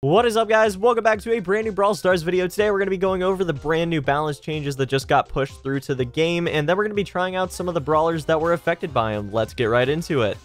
What is up, guys? Welcome back to a brand new Brawl Stars video. Today we're going to be going over the brand new balance changes that just got pushed through to the game, and then we're going to be trying out some of the brawlers that were affected by them. Let's get right into it.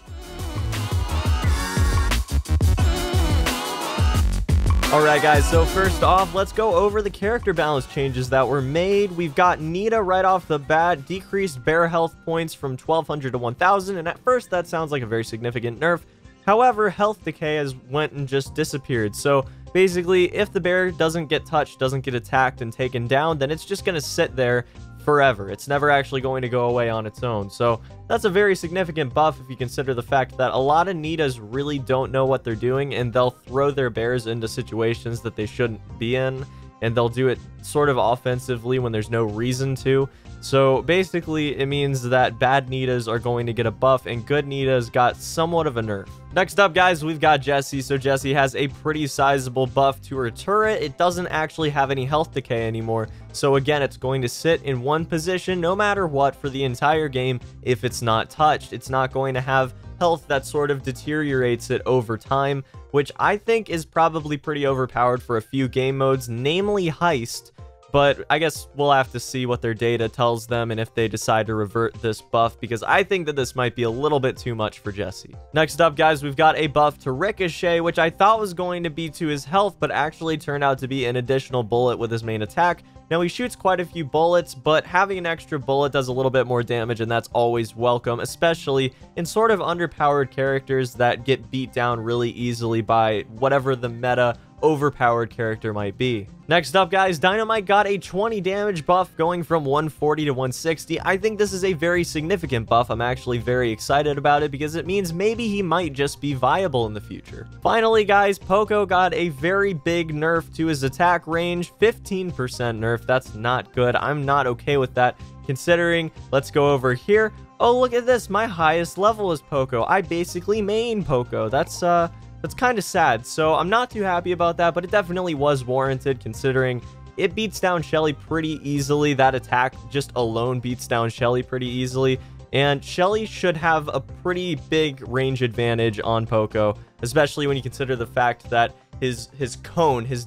Alright guys, so first off, let's go over the character balance changes that were made. We've got Nita right off the bat, decreased bear health points from 1200 to 1000, and at first that sounds like a very significant nerf. However, health decay has went and just disappeared. So basically, if the bear doesn't get touched, doesn't get attacked and taken down, then it's just going to sit there forever. It's never actually going to go away on its own. So that's a very significant buff if you consider the fact that a lot of Nitas really don't know what they're doing, and they'll throw their bears into situations that they shouldn't be in, and they'll do it sort of offensively when there's no reason to. So basically, it means that bad Nitas are going to get a buff, and good Nitas got somewhat of a nerf. Next up, guys, we've got Jessie. So Jessie has a pretty sizable buff to her turret. It doesn't actually have any health decay anymore. So again, it's going to sit in one position no matter what for the entire game if it's not touched. It's not going to have health that sort of deteriorates it over time, which I think is probably pretty overpowered for a few game modes, namely Heist. But I guess we'll have to see what their data tells them and if they decide to revert this buff, because I think that this might be a little bit too much for Jessie. Next up, guys, we've got a buff to Ricochet, which I thought was going to be to his health, but actually turned out to be an additional bullet with his main attack. Now, he shoots quite a few bullets, but having an extra bullet does a little bit more damage, and that's always welcome, especially in sort of underpowered characters that get beat down really easily by whatever the meta overpowered character might be. Next up, guys, Dynamite got a 20 damage buff going from 140 to 160. I think this is a very significant buff. I'm actually very excited about it because it means maybe he might just be viable in the future. Finally, guys, Poco got a very big nerf to his attack range, 15% nerf. That's not good. I'm not okay with that, considering, let's go over here. Oh, look at this. My highest level is Poco. I basically main Poco. That's kind of sad, so I'm not too happy about that, but it definitely was warranted considering it beats down Shelly pretty easily. That attack just alone beats down Shelly pretty easily, and Shelly should have a pretty big range advantage on Poco, especially when you consider the fact that his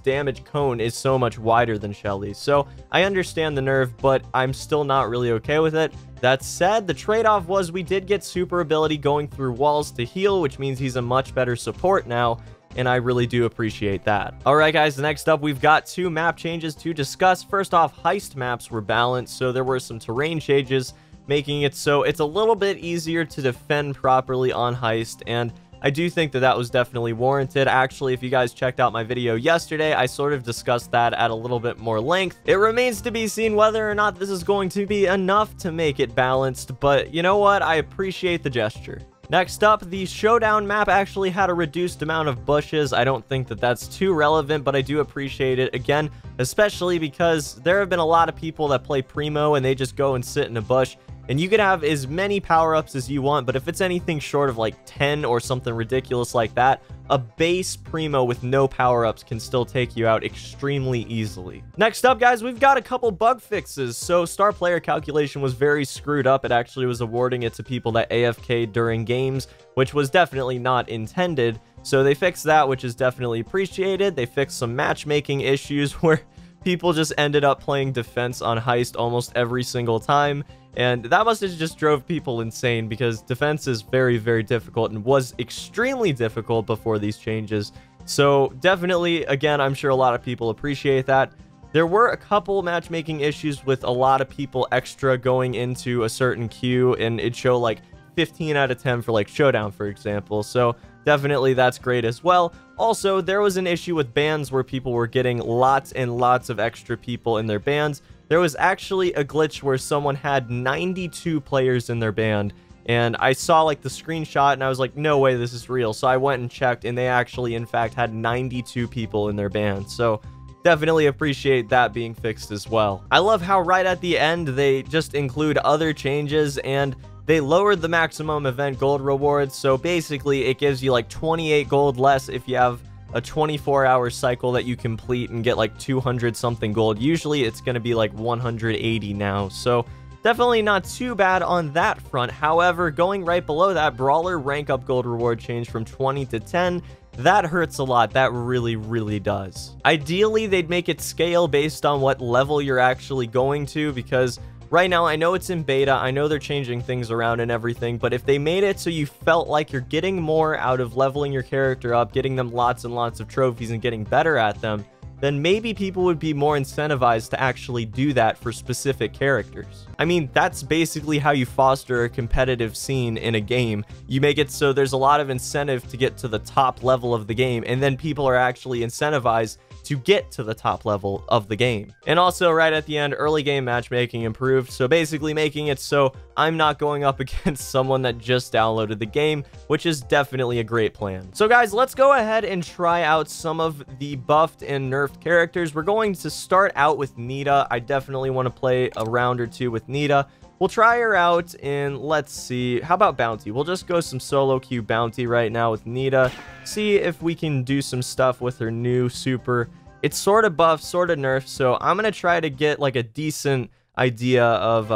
damage cone is so much wider than Shelly's. So I understand the nerf, but I'm still not really okay with it. That said, the trade-off was we did get super ability going through walls to heal, which means he's a much better support now, and I really do appreciate that. Alright guys, next up we've got two map changes to discuss. First off, Heist maps were balanced, so there were some terrain changes, making it so it's a little bit easier to defend properly on Heist, and I do think that that was definitely warranted. Actually, if you guys checked out my video yesterday, I sort of discussed that at a little bit more length. It remains to be seen whether or not this is going to be enough to make it balanced, but you know what? I appreciate the gesture. Next up, the Showdown map actually had a reduced amount of bushes. I don't think that that's too relevant, but I do appreciate it, again, especially because there have been a lot of people that play Primo and they just go and sit in a bush. And you can have as many power-ups as you want, but if it's anything short of like 10 or something ridiculous like that, a base Primo with no power-ups can still take you out extremely easily. Next up, guys, we've got a couple bug fixes. So star player calculation was very screwed up. It actually was awarding it to people that AFK'd during games, which was definitely not intended. So they fixed that, which is definitely appreciated. They fixed some matchmaking issues where people just ended up playing defense on Heist almost every single time. And that must have just drove people insane because defense is very, very difficult and was extremely difficult before these changes. So definitely, again, I'm sure a lot of people appreciate that. There were a couple matchmaking issues with a lot of people extra going into a certain queue, and it'd show like 15 out of 10 for like Showdown, for example. So definitely that's great as well. Also, there was an issue with bans where people were getting lots and lots of extra people in their bans. There was actually a glitch where someone had 92 players in their band, and I saw like the screenshot and I was like, no way, this is real. So I went and checked, and they actually in fact had 92 people in their band. So definitely appreciate that being fixed as well. I love how right at the end they just include other changes, and they lowered the maximum event gold rewards. So basically it gives you like 28 gold less if you have a 24-hour cycle that you complete and get like 200 something gold. Usually it's going to be like 180 now. So definitely not too bad on that front. However, going right below that, Brawler rank up gold reward change from 20 to 10. That hurts a lot. That really does. Ideally, they'd make it scale based on what level you're actually going to, because right now, I know it's in beta, I know they're changing things around and everything, but if they made it so you felt like you're getting more out of leveling your character up, getting them lots and lots of trophies and getting better at them, then maybe people would be more incentivized to actually do that for specific characters. I mean, that's basically how you foster a competitive scene in a game. You make it so there's a lot of incentive to get to the top level of the game, and then people are actually incentivized to get to the top level of the game. And also, right at the end, early game matchmaking improved, so basically making it so I'm not going up against someone that just downloaded the game, which is definitely a great plan. So guys, let's go ahead and try out some of the buffed and nerfed characters. We're going to start out with Nita. I definitely want to play a round or two with Nita. We'll try her out in, let's see, how about Bounty? We'll just go some solo queue Bounty right now with Nita. See if we can do some stuff with her new super. It's sort of buff, sort of nerf, so I'm going to try to get like a decent idea of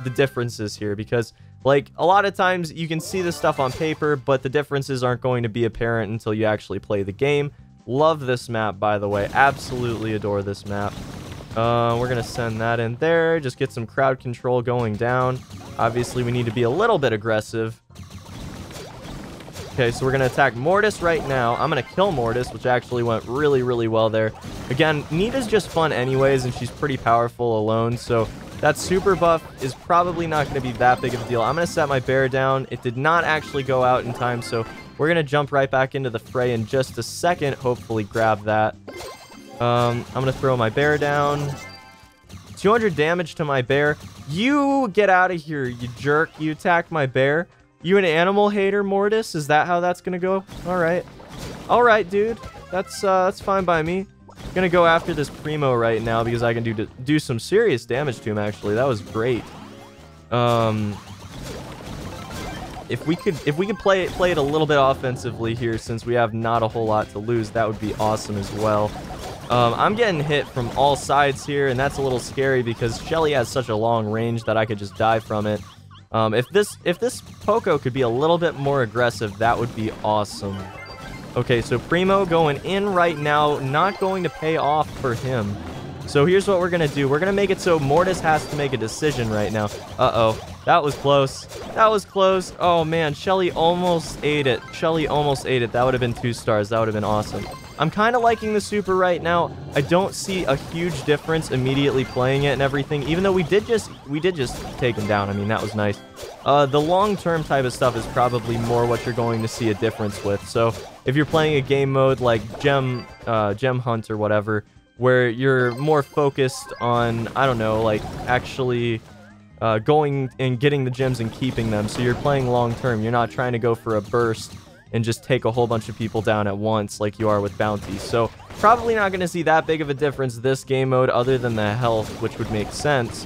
the differences here, because like a lot of times you can see this stuff on paper, but the differences aren't going to be apparent until you actually play the game. Love this map, by the way. Absolutely adore this map. We're going to send that in there. Just get some crowd control going down. Obviously, we need to be a little bit aggressive. Okay, so we're going to attack Mortis right now. I'm going to kill Mortis, which actually went really well there. Again, Nita's just fun anyways, and she's pretty powerful alone, so that super buff is probably not going to be that big of a deal. I'm going to set my bear down. It did not actually go out in time, so we're going to jump right back into the fray in just a second. Hopefully grab that. I'm going to throw my bear down. 200 damage to my bear. You get out of here, you jerk. You attacked my bear. You an animal hater, Mortis? Is that how that's going to go? All right. All right, dude. That's fine by me. I'm going to go after this Primo right now because I can do some serious damage to him, actually. That was great. If we could play it a little bit offensively here, since we have not a whole lot to lose, that would be awesome as well. I'm getting hit from all sides here, and that's a little scary because Shelly has such a long range that I could just die from it. If this Poco could be a little bit more aggressive, that would be awesome. Okay, so Primo going in right now, not going to pay off for him. So here's what we're going to do. We're going to make it so Mortis has to make a decision right now. Uh-oh. That was close. That was close. Oh, man. Shelly almost ate it. Shelly almost ate it. That would have been 2 stars. That would have been awesome. I'm kind of liking the super right now. I don't see a huge difference immediately playing it and everything, even though we did just take him down. I mean, that was nice. The long-term type of stuff is probably more what you're going to see a difference with. So if you're playing a game mode like Gem Hunt or whatever, where you're more focused on, I don't know, like actually going and getting the gems and keeping them. So you're playing long-term. You're not trying to go for a burst and just take a whole bunch of people down at once like you are with Bounty. So probably not going to see that big of a difference this game mode other than the health, which would make sense.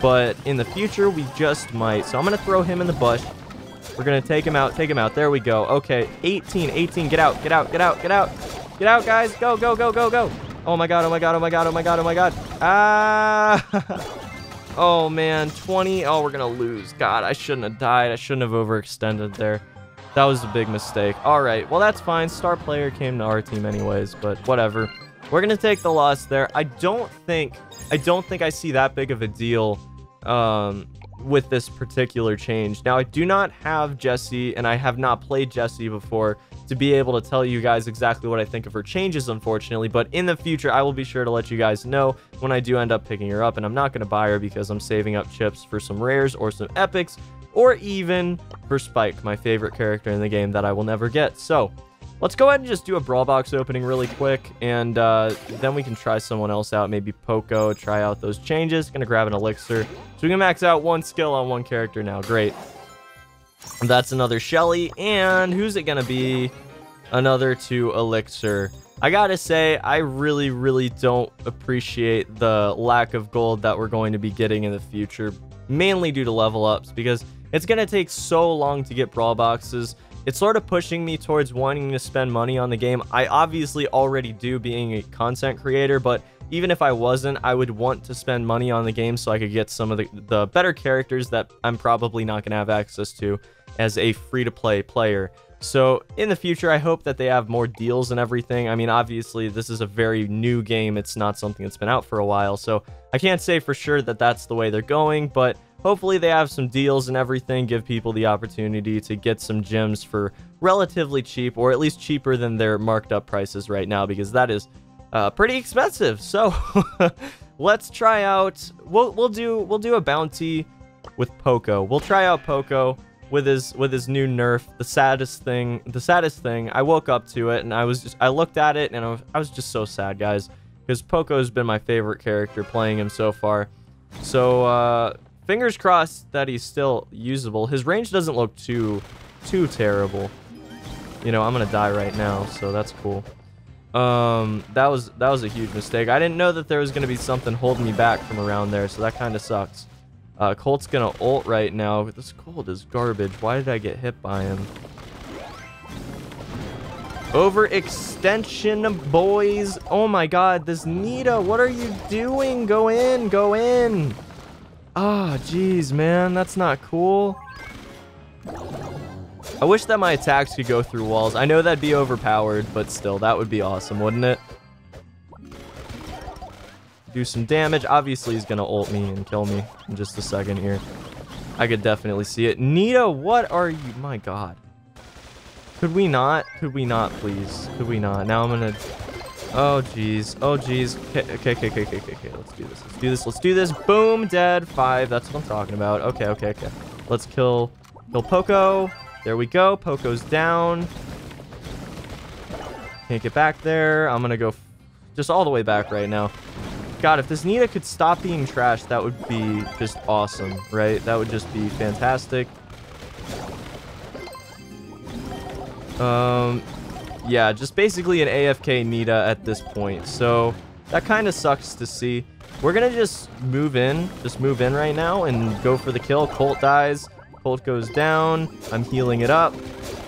But in the future, we just might. So I'm going to throw him in the bush. We're going to take him out. Take him out. There we go. Okay, 18. Get out. Get out. Get out. Get out. Get out, guys. Go, go, go, go, go. Oh my god. Oh my god. Oh my god. Oh my god. Oh my god. Ah. Oh, man. 20. Oh, we're going to lose. God, I shouldn't have died. I shouldn't have overextended there. That was a big mistake. All right. Well, that's fine. Star player came to our team anyways, but whatever. We're going to take the loss there. I don't think I see that big of a deal with this particular change. Now, I do not have Jessie, and I have not played Jessie before to be able to tell you guys exactly what I think of her changes, unfortunately. But in the future, I will be sure to let you guys know when I do end up picking her up, and I'm not going to buy her because I'm saving up chips for some rares or some epics, or even for Spike, my favorite character in the game that I will never get. So let's go ahead and just do a Brawl Box opening really quick, and then we can try someone else out, maybe Poco, try out those changes. Gonna grab an elixir. So we can max out 1 skill on 1 character now. Great. That's another Shelly, and who's it gonna be? Another 2 elixir. I gotta say, I really don't appreciate the lack of gold that we're going to be getting in the future, mainly due to level ups, because it's going to take so long to get Brawl Boxes. it's sort of pushing me towards wanting to spend money on the game. I obviously already do, being a content creator, but even if I wasn't, I would want to spend money on the game so I could get some of the better characters that I'm probably not going to have access to as a free-to-play player. So in the future, I hope that they have more deals and everything. I mean, obviously, this is a very new game. It's not something that's been out for a while, so I can't say for sure that that's the way they're going, but hopefully they have some deals and everything, give people the opportunity to get some gems for relatively cheap, or at least cheaper than their marked up prices right now, because that is pretty expensive. So let's try out, we'll do a bounty with Poco. We'll try out Poco with his new nerf. The saddest thing, I woke up to it and I looked at it and I was just so sad, guys, because Poco's been my favorite character, playing him so far. So fingers crossed that he's still usable. His range doesn't look too terrible. You know, I'm gonna die right now, so that's cool. That was a huge mistake. I didn't know that there was gonna be something holding me back from around there, so that kind of sucks. Colt's gonna ult right now. This Colt is garbage. Why did I get hit by him? Overextension, boys. Oh my god, this Nita, what are you doing? Go in, go in. Ah, jeez, man, that's not cool. I wish that my attacks could go through walls. I know that'd be overpowered, but still, that would be awesome, wouldn't it? Do some damage. Obviously, he's gonna ult me and kill me in just a second here. I could definitely see it. Nita, what are you? My god. Could we not? Could we not, please? Could we not? Now I'm gonna... Oh, jeez. Oh, jeez. Okay. Let's do this. Let's do this. Let's do this. Boom. Dead. 5. That's what I'm talking about. Okay. Let's kill Poco. There we go. Poco's down. Can't get back there. I'm gonna go just all the way back right now. God, if this Nita could stop being trash, that would be just awesome, right? That would just be fantastic. Yeah, just basically an AFK Nita at this point. So that kind of sucks to see. We're gonna just move in right now and go for the kill. Colt dies. Colt goes down. I'm healing it up.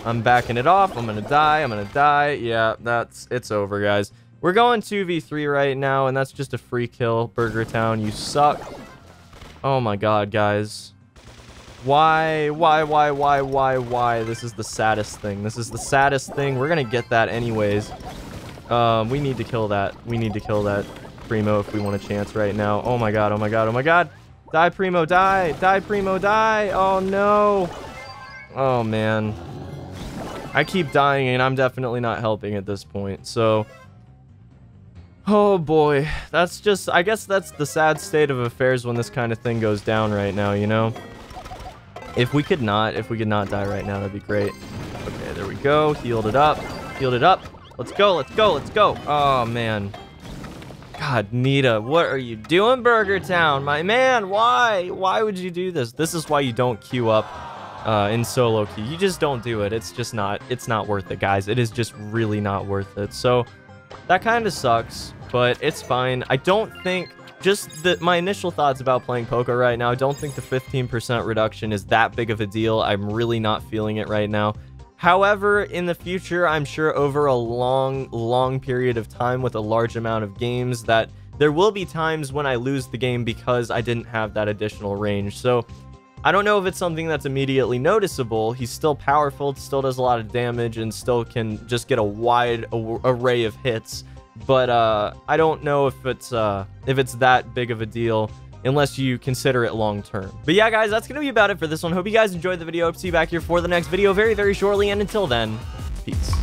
I'm backing it off. I'm gonna die. Yeah, it's over, guys. We're going 2v3 right now, and that's just a free kill. Burger Town, you suck. Oh my god, guys. Why? This is the saddest thing. We're gonna get that anyways. We need to kill that. Primo if we want a chance right now. Oh my god. Die, Primo, die. Primo, die. Oh no. Oh man. I keep dying, and I'm definitely not helping at this point, so... Oh boy, that's just, I guess that's the sad state of affairs when this kind of thing goes down right now, you know? If we could not die right now, that'd be great. Okay, there we go. Healed it up. Let's go. Oh man. God, Nita, what are you doing, Burger Town? My man, why? Why would you do this? This is why you don't queue up in solo queue. You just don't do it. It's not worth it, guys. It is just really not worth it. So that kind of sucks, but it's fine. I don't think, my initial thoughts about playing Poco right now, I don't think the 15% reduction is that big of a deal. I'm really not feeling it right now. However, in the future, I'm sure over a long period of time with a large amount of games that there will be times when I lose the game because I didn't have that additional range. So I don't know if it's something that's immediately noticeable. He's still powerful, still does a lot of damage, and still can just get a wide array of hits. But I don't know if it's that big of a deal unless you consider it long term. But yeah, guys, that's gonna be about it for this one. Hope you guys enjoyed the video. Hope to see you back here for the next video very shortly. And until then, peace.